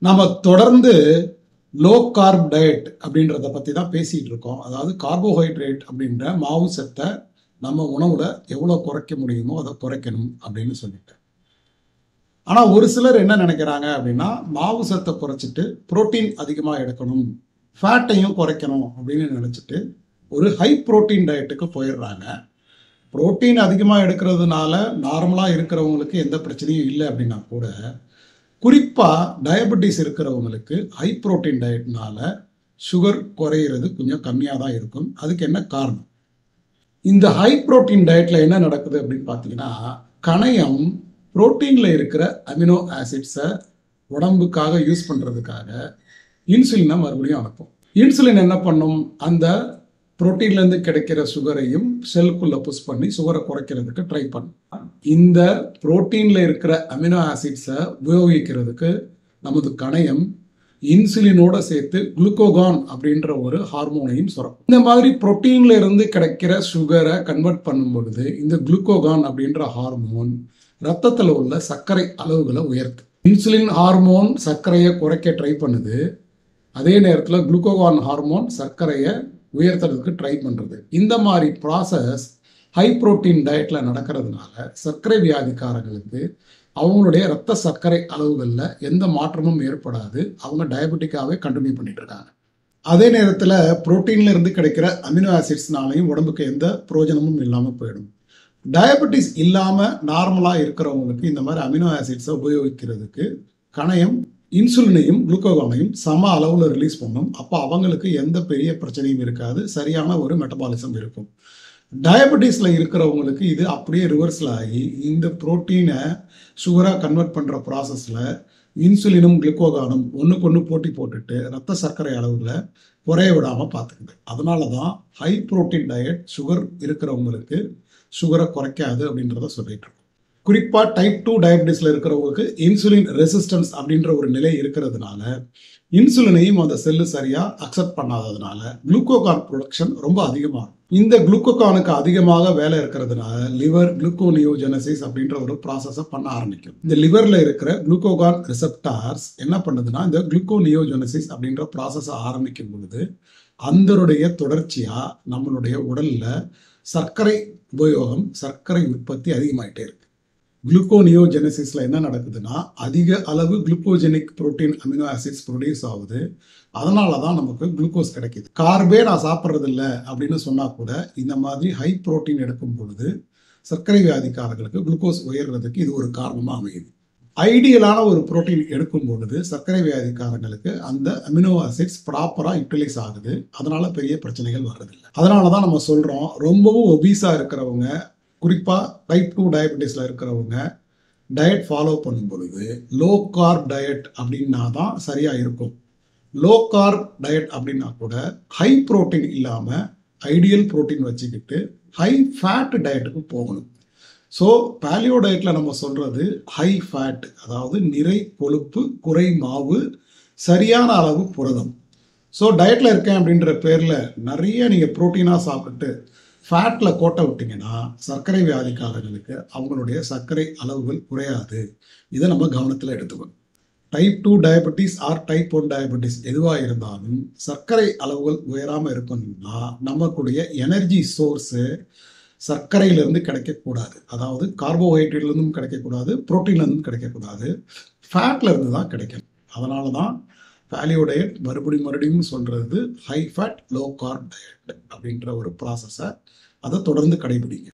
நம்ம தொடர்ந்து low carb diet அப்படின்றத பற்றி தான் பேசிகிட்டு இருக்கோம். அதாவது கார்போஹைட்ரேட் அப்படின்ற மாவு சத்தை நம்ம உணவில் எவ்வளோ குறைக்க முடியுமோ அதை குறைக்கணும் அப்படின்னு சொல்லிட்டு. ஆனால் ஒரு சிலர் என்ன நினைக்கிறாங்க அப்படின்னா, மாவு சத்தை குறைச்சிட்டு புரோட்டீன் அதிகமாக எடுக்கணும், ஃபேட்டையும் குறைக்கணும் அப்படின்னு நினச்சிட்டு ஒரு ஹை புரோட்டீன் டயட்டுக்கு போயிடுறாங்க. புரோட்டீன் அதிகமாக எடுக்கிறதுனால நார்மலாக இருக்கிறவங்களுக்கு எந்த பிரச்சனையும் இல்லை அப்படின்னா கூட, குறிப்பாக டயபெட்டிஸ் இருக்கிறவங்களுக்கு ஹை புரோட்டீன் டயட்னால சுகர் குறையிறது கொஞ்சம் கம்மியாக தான் இருக்கும். அதுக்கு என்ன காரணம்? இந்த ஹை புரோட்டீன் டயட்டில் என்ன நடக்குது அப்படின்னு பார்த்தீங்கன்னா, கணையம் புரோட்டீனில் இருக்கிற அமினோ ஆசிட்ஸை உடம்புக்காக யூஸ் பண்ணுறதுக்காக இன்சுலினை மறுபடியும் அனுப்பும். இன்சுலின் என்ன பண்ணும்? அந்த புரோட்டீன்லேருந்து கிடைக்கிற சுகரையும் செல்லுக்குள்ளே புஷ் பண்ணி சுகரை குறைக்கிறதுக்கு ட்ரை பண்ணும். இந்த புரோட்டீனில் இருக்கிற அமினோ ஆசிட்ஸை உபயோகிக்கிறதுக்கு நமது கணையம் இன்சுலினோட சேர்த்து குளுக்கோகான் அப்படின்ற ஒரு ஹார்மோனையும் சுரக்கும். இந்த மாதிரி புரோட்டீன்ல இருந்து கிடைக்கிற சுகரை கன்வெர்ட் பண்ணும் பொழுது இந்த குளுக்கோகான் அப்படின்ற ஹார்மோன் ரத்தத்தில் உள்ள சர்க்கரை அளவுகளை உயர்த்தும். இன்சுலின் ஹார்மோன் சர்க்கரையை குறைக்க ட்ரை பண்ணுது, அதே நேரத்தில் குளுக்கோகான் ஹார்மோன் சர்க்கரையை உயர்த்துறதுக்கு ட்ரை பண்ணுறது. இந்த மாதிரி ப்ராசஸ் ஹை புரோட்டீன் டயட்டில் நடக்கிறதுனால சர்க்கரை வியாதிக்காரங்களுக்கு அவங்களுடைய ரத்த சர்க்கரை அளவுகளில் எந்த மாற்றமும் ஏற்படாது. அவங்க டயபெட்டிக்காகவே கண்டினியூ பண்ணிட்டு இருக்காங்க. அதே நேரத்தில் புரோட்டீன்ல இருந்து கிடைக்கிற அமினோ ஆசிட்ஸ்னாலையும் உடம்புக்கு எந்த பிரயோஜனமும் இல்லாமல் போயிடும். டயபெட்டிஸ் இல்லாமல் நார்மலாக இருக்கிறவங்களுக்கு இந்த மாதிரி அமினோ ஆசிட்ஸை உபயோகிக்கிறதுக்கு கணையம் இன்சுலினையும் குளுக்கோகானையும் சம அளவில் ரிலீஸ் பண்ணும். அப்போ அவங்களுக்கு எந்த பெரிய பிரச்சனையும் இருக்காது, சரியான ஒரு மெட்டபாலிசம் இருக்கும். டயபெட்டிஸில் இருக்கிறவங்களுக்கு இது அப்படியே ரிவர்ஸில் ஆகி இந்த புரோட்டீனை சுகராக கன்வெர்ட் பண்ணுற ப்ராசஸில் இன்சுலினும் குளுக்கோகானும் ஒன்றுக்கு ஒன்று போட்டி போட்டுட்டு ரத்த சர்க்கரை அளவில் குறைய விடாமல் பார்த்துக்குது. அதனால தான் ஹை புரோட்டீன் டயட் சுகர் இருக்கிறவங்களுக்கு சுகரை குறைக்காது அப்படின்றத சொல்லிட்டு இருக்கோம். குறிப்பாக டைப் 2 டயபெட்டிஸில் இருக்கிறவங்களுக்கு இன்சுலின் ரெசிஸ்டன்ஸ் அப்படின்ற ஒரு நிலை இருக்கிறதுனால இன்சுலினையும் அந்த செல்லு சரியாக அக்செப்ட் பண்ணாததுனால குளுக்கோகான் ப்ரொடக்ஷன் ரொம்ப அதிகமாகும். இந்த குளுக்கோகானுக்கு அதிகமாக வேலை இருக்கிறதுனால லிவர் குளுக்கோனியோஜெனசிஸ் அப்படின்ற ஒரு ப்ராசஸை பண்ண ஆரம்பிக்கும். இந்த லிவரில் இருக்கிற குளுக்கோகான் ரிசெப்டார்ஸ் என்ன பண்ணுதுன்னா, இந்த குளுக்கோனியோஜெனசிஸ் அப்படின்ற ப்ராசஸை ஆரம்பிக்கும் பொழுது அதனுடைய தொடர்ச்சியாக நம்மளுடைய உடலில் சர்க்கரை உபயோகம், சர்க்கரை உற்பத்தி அதிகமாயிட்டே இருக்கு. குளுக்கோனியோஜெனசிஸில் என்ன நடக்குதுன்னா, அதிக அளவு குளுக்கோஜெனிக் புரோட்டீன் அமினோ ஆசிட்ஸ் ப்ரொடியூஸ் ஆகுது. அதனால தான் நமக்கு குளுக்கோஸ் கிடைக்கிது. கார்பே நான் சாப்பிட்றது இல்லை அப்படின்னு சொன்னால் கூட இந்த மாதிரி ஹை புரோட்டீன் எடுக்கும் பொழுது சர்க்கரை வியாதிக்காரர்களுக்கு குளுக்கோஸ் உயர்றதுக்கு இது ஒரு காரணமாக அமையுது. ஐடியலான ஒரு புரோட்டீன் எடுக்கும் பொழுது சர்க்கரை வியாதிக்காரங்களுக்கு அந்த அமினோ ஆசிட்ஸ் ப்ராப்பராக யூட்டிலைஸ் ஆகுது. அதனால பெரிய பிரச்சனைகள் வர்றதில்லை. அதனால தான் நம்ம சொல்கிறோம், ரொம்பவும் ஒபீஸாக இருக்கிறவங்க, குறிப்பாக டைப் 2 டயபெட்டிஸில் இருக்கிறவங்க டயட் ஃபாலோ பண்ணும் பொழுது லோ கார்ப் டயட் அப்படின்னா தான் சரியாக இருக்கும். லோ கார்ப் டயட் அப்படின்னா கூட ஹை புரோட்டீன் இல்லாமல் ஐடியல் புரோட்டீன் வச்சுக்கிட்டு ஹை ஃபேட் டயட்டுக்கு போகணும். ஸோ பேலியோ டயட்டில் நம்ம சொல்கிறது ஹை ஃபேட், அதாவது நிறை கொழுப்பு, குறை மாவு, சரியான அளவு புரதம். ஸோ டயட்டில் இருக்கேன் அப்படின்ற பேரில் நிறைய நீங்கள் ப்ரோட்டீனாக சாப்பிட்டு ஃபேட்டில் கோட்டை விட்டிங்கன்னா சர்க்கரை வியாதிக்காரர்களுக்கு அவங்களுடைய சர்க்கரை அளவுகள் குறையாது. இதை நம்ம கவனத்தில் எடுத்துக்கணும். Type 2 diabetes R type 1 diabetes எதுவாக இருந்தாலும் சர்க்கரை அளவுகள் உயராமல் இருக்கணும்னா நமக்குடைய எனர்ஜி சோர்ஸு சர்க்கரையிலேருந்து கிடைக்கக்கூடாது. அதாவது கார்போஹைட்ரேட்லேருந்தும் கிடைக்கக்கூடாது, புரோட்டீன்லேருந்தும் கிடைக்கக்கூடாது, ஃபேட்லேருந்து தான் கிடைக்கணும். அதனால தான் பேலியோ டயட் மறுபடியும் சொல்கிறது high fat low carb diet அப்படின்ற ஒரு ப்ராசஸை அதை தொடர்ந்து கடைபிடிங்க.